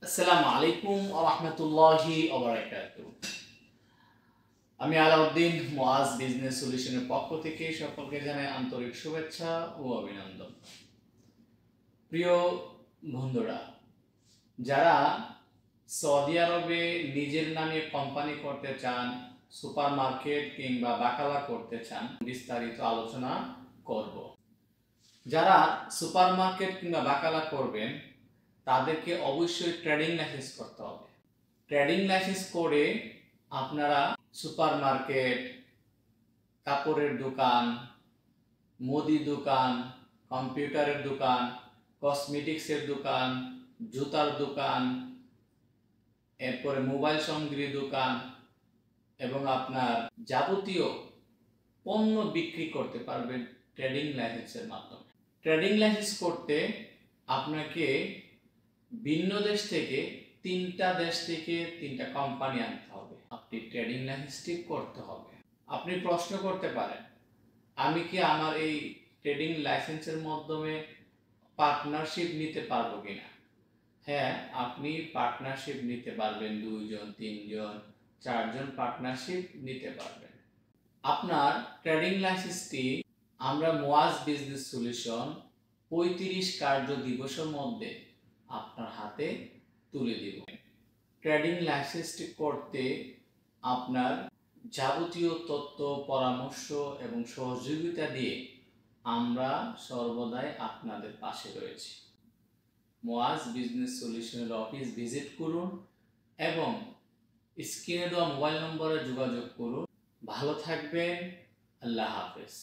আসসালামু আলাইকুম ওয়া রাহমাতুল্লাহি ওয়া বারাকাতুহু। আমি আলাউদ্দিন মুআজ বিজনেস সলিউশনের পক্ষ থেকে সকলকে জানাই আন্তরিক শুভেচ্ছা ও অভিনন্দন। প্রিয় বন্ধুরা, যারা সৌদি আরবে নিজের নামে কোম্পানি করতে চান, সুপার মার্কেট কিংবা বাকালা করতে চান, বিস্তারিত আলোচনা করব। যারা সুপার মার্কেট কিংবা বাকালা করবেন তাদেরকে অবশ্যই ট্রেডিং লাইসেন্স করতে হবে। ট্রেডিং লাইসেন্স করে আপনারা সুপার মার্কেট, কাপড়ের দোকান, মুদি দোকান, কম্পিউটারের দোকান, কসমেটিক্সের দোকান, জুতার দোকান, এরপরে মোবাইল সামগ্রীর দোকান এবং আপনার যাবতীয় পণ্য বিক্রি করতে পারবেন ট্রেডিং লাইসেন্সের মাধ্যমে। ট্রেডিং লাইসেন্স করতে আপনাকে ভিন্ন দেশ থেকে তিনটা কোম্পানি আনতে হবে। আপনি ট্রেডিং লাইসেন্সটি করতে হবে। আপনি প্রশ্ন করতে পারেন, আমি কি আমার এই ট্রেডিং লাইসেন্সের মাধ্যমে পার্টনারশিপ নিতে পারবো কিনা? হ্যাঁ, আপনি পার্টনারশিপ নিতে পারবেন। 2 জন, 3 জন, 4 জন পার্টনারশিপ নিতে পারবেন। আপনার ট্রেডিং লাইসেন্সটি আমরা মুআজ বিজনেস সলিউশন 35 কার্য দিবসের মধ্যে আপনার হাতে তুলে দিব। ট্রেডিং লাইসেন্সটি করতে আপনার যাবতীয় তথ্য, পরামর্শ এবং সহযোগিতা দিয়ে আমরা সর্বদাই আপনাদের পাশে রয়েছি। মুআজ বিজনেস সলিউশনের অফিস ভিজিট করুন এবং স্ক্রিনে দেওয়া মোবাইল নম্বরে যোগাযোগ করুন। ভালো থাকবেন। আল্লাহ হাফেজ।